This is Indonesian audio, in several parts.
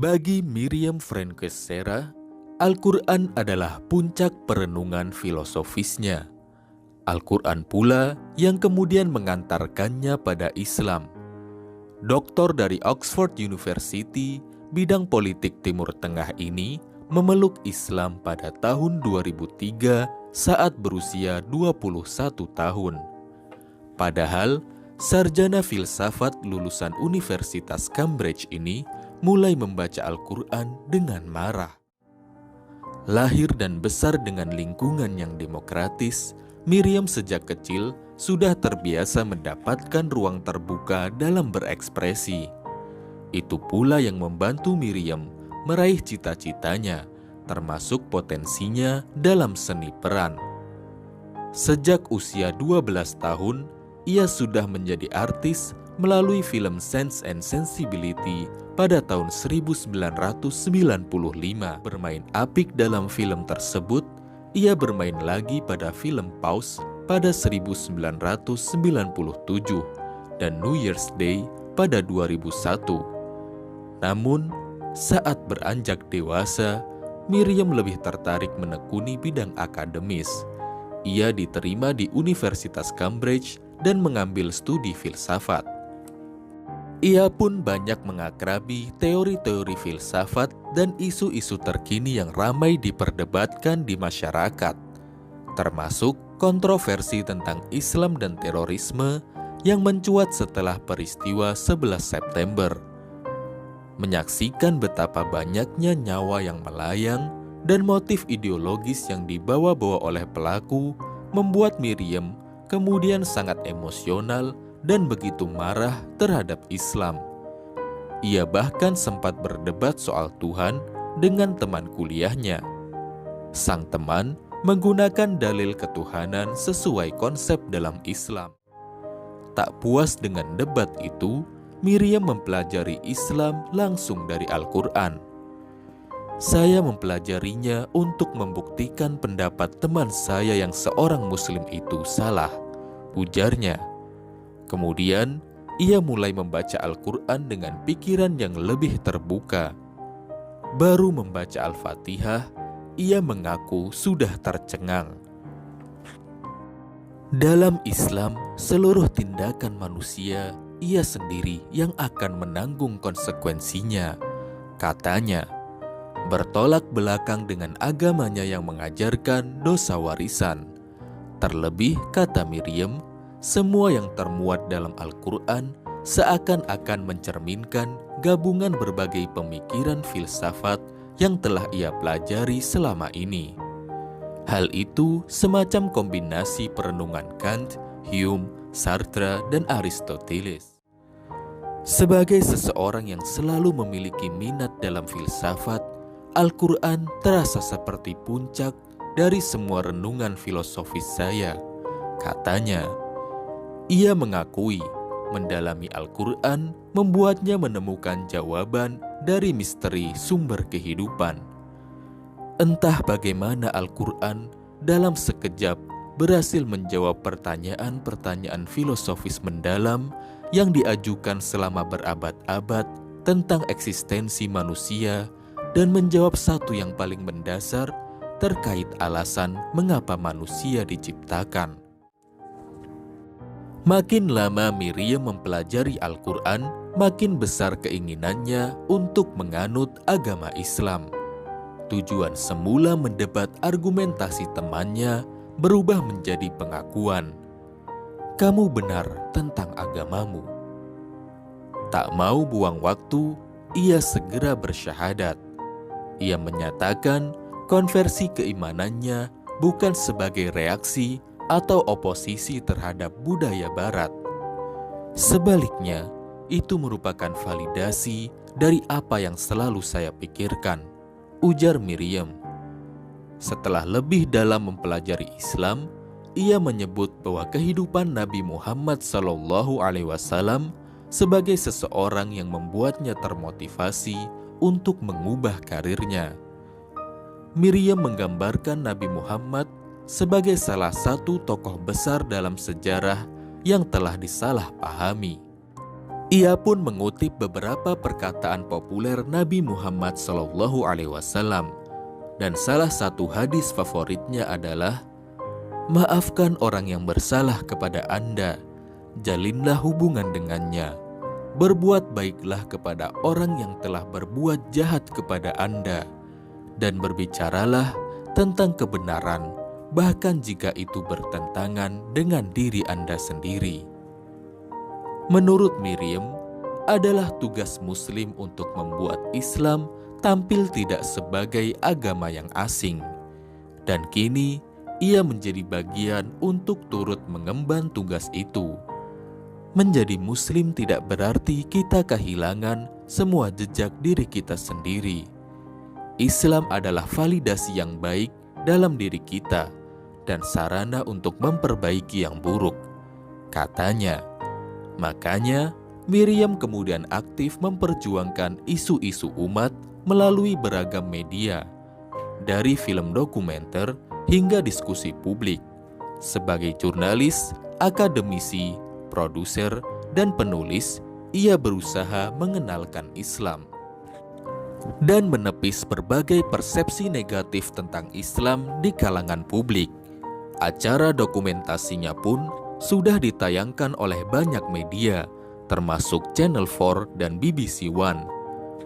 Bagi Miriam Francescera, Al-Quran adalah puncak perenungan filosofisnya. Al-Quran pula yang kemudian mengantarkannya pada Islam. Doktor dari Oxford University, bidang politik Timur Tengah ini memeluk Islam pada tahun 2003 saat berusia 21 tahun. Padahal, sarjana filsafat lulusan Universitas Cambridge ini mulai membaca Al-Quran dengan marah. Lahir dan besar dengan lingkungan yang demokratis, Miriam sejak kecil sudah terbiasa mendapatkan ruang terbuka dalam berekspresi. Itu pula yang membantu Miriam meraih cita-citanya, termasuk potensinya dalam seni peran. Sejak usia 12 tahun, ia sudah menjadi artis melalui film Sense and Sensibility pada tahun 1995. Bermain apik dalam film tersebut, ia bermain lagi pada film Pause pada 1997 dan New Year's Day pada 2001. Namun, saat beranjak dewasa, Miriam lebih tertarik menekuni bidang akademis. Ia diterima di Universitas Cambridge dan mengambil studi filsafat. Ia pun banyak mengakrabi teori-teori filsafat dan isu-isu terkini yang ramai diperdebatkan di masyarakat, termasuk kontroversi tentang Islam dan terorisme yang mencuat setelah peristiwa 11 September. Menyaksikan betapa banyaknya nyawa yang melayang dan motif ideologis yang dibawa-bawa oleh pelaku membuat Miriam kemudian sangat emosional dan begitu marah terhadap Islam. Ia bahkan sempat berdebat soal Tuhan dengan teman kuliahnya. Sang teman menggunakan dalil ketuhanan sesuai konsep dalam Islam. Tak puas dengan debat itu, Miriam mempelajari Islam langsung dari Al-Quran. Saya mempelajarinya untuk membuktikan pendapat teman saya yang seorang Muslim itu salah, ujarnya. Kemudian, ia mulai membaca Al-Quran dengan pikiran yang lebih terbuka. Baru membaca Al-Fatihah, ia mengaku sudah tercengang. Dalam Islam, seluruh tindakan manusia, ia sendiri yang akan menanggung konsekuensinya, katanya. Bertolak belakang dengan agamanya yang mengajarkan dosa warisan. Terlebih, kata Miriam, semua yang termuat dalam Al-Quran seakan-akan mencerminkan gabungan berbagai pemikiran filsafat yang telah ia pelajari selama ini. Hal itu semacam kombinasi perenungan Kant, Hume, Sartre, dan Aristoteles. Sebagai seseorang yang selalu memiliki minat dalam filsafat, Al-Quran terasa seperti puncak dari semua renungan filosofis saya, katanya. Ia mengakui mendalami Al-Quran membuatnya menemukan jawaban dari misteri sumber kehidupan. Entah bagaimana Al-Quran dalam sekejap berhasil menjawab pertanyaan-pertanyaan filosofis mendalam yang diajukan selama berabad-abad tentang eksistensi manusia dan menjawab satu yang paling mendasar terkait alasan mengapa manusia diciptakan. Makin lama Miriam mempelajari Al-Quran, makin besar keinginannya untuk menganut agama Islam. Tujuan semula mendebat argumentasi temannya berubah menjadi pengakuan. Kamu benar tentang agamamu. Tak mau buang waktu, ia segera bersyahadat. Ia menyatakan konversi keimanannya bukan sebagai reaksi atau oposisi terhadap budaya Barat. Sebaliknya, itu merupakan validasi dari apa yang selalu saya pikirkan, ujar Miriam. Setelah lebih dalam mempelajari Islam, ia menyebut bahwa kehidupan Nabi Muhammad SAW sebagai seseorang yang membuatnya termotivasi untuk mengubah karirnya. Miriam menggambarkan Nabi Muhammad sebagai salah satu tokoh besar dalam sejarah yang telah disalahpahami. Ia pun mengutip beberapa perkataan populer Nabi Muhammad SAW, dan salah satu hadis favoritnya adalah, "Maafkan orang yang bersalah kepada Anda, jalinlah hubungan dengannya. Berbuat baiklah kepada orang yang telah berbuat jahat kepada Anda, dan berbicaralah tentang kebenaran, bahkan jika itu bertentangan dengan diri Anda sendiri." Menurut Miriam, adalah tugas Muslim untuk membuat Islam tampil tidak sebagai agama yang asing. Dan kini, ia menjadi bagian untuk turut mengemban tugas itu. Menjadi Muslim tidak berarti kita kehilangan semua jejak diri kita sendiri. Islam adalah validasi yang baik dalam diri kita dan sarana untuk memperbaiki yang buruk, katanya. Makanya, Miriam kemudian aktif memperjuangkan isu-isu umat melalui beragam media, dari film dokumenter hingga diskusi publik. Sebagai jurnalis, akademisi, produser, dan penulis, ia berusaha mengenalkan Islam dan menepis berbagai persepsi negatif tentang Islam di kalangan publik. Acara dokumentasinya pun sudah ditayangkan oleh banyak media, termasuk Channel 4 dan BBC One.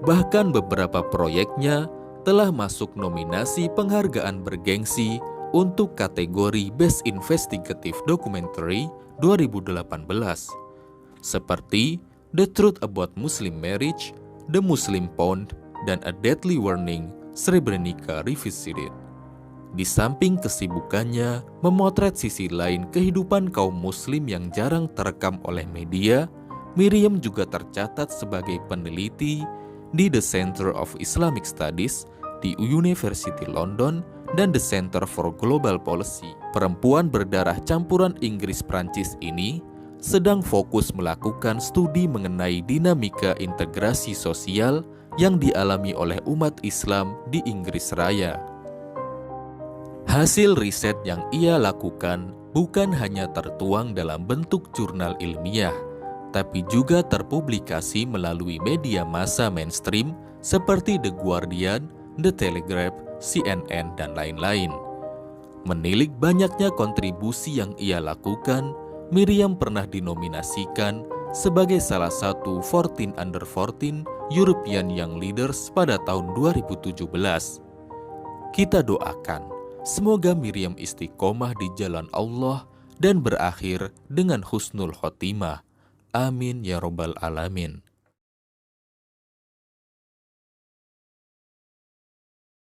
Bahkan beberapa proyeknya telah masuk nominasi penghargaan bergengsi untuk kategori Best Investigative Documentary 2018, seperti The Truth About Muslim Marriage, The Muslim Pond, dan A Deadly Warning, Srebrenica Revisited. Di samping kesibukannya memotret sisi lain kehidupan kaum muslim yang jarang terekam oleh media, Miriam juga tercatat sebagai peneliti di The Center of Islamic Studies di University London dan The Center for Global Policy. Perempuan berdarah campuran Inggris-Prancis ini sedang fokus melakukan studi mengenai dinamika integrasi sosial yang dialami oleh umat Islam di Inggris Raya. Hasil riset yang ia lakukan bukan hanya tertuang dalam bentuk jurnal ilmiah, tapi juga terpublikasi melalui media massa mainstream seperti The Guardian, The Telegraph, CNN, dan lain-lain. Menilik banyaknya kontribusi yang ia lakukan, Miriam pernah dinominasikan sebagai salah satu 14 under 14 European Young Leaders pada tahun 2017. Kita doakan semoga Miriam istiqomah di jalan Allah dan berakhir dengan husnul khotimah. Amin ya robbal alamin.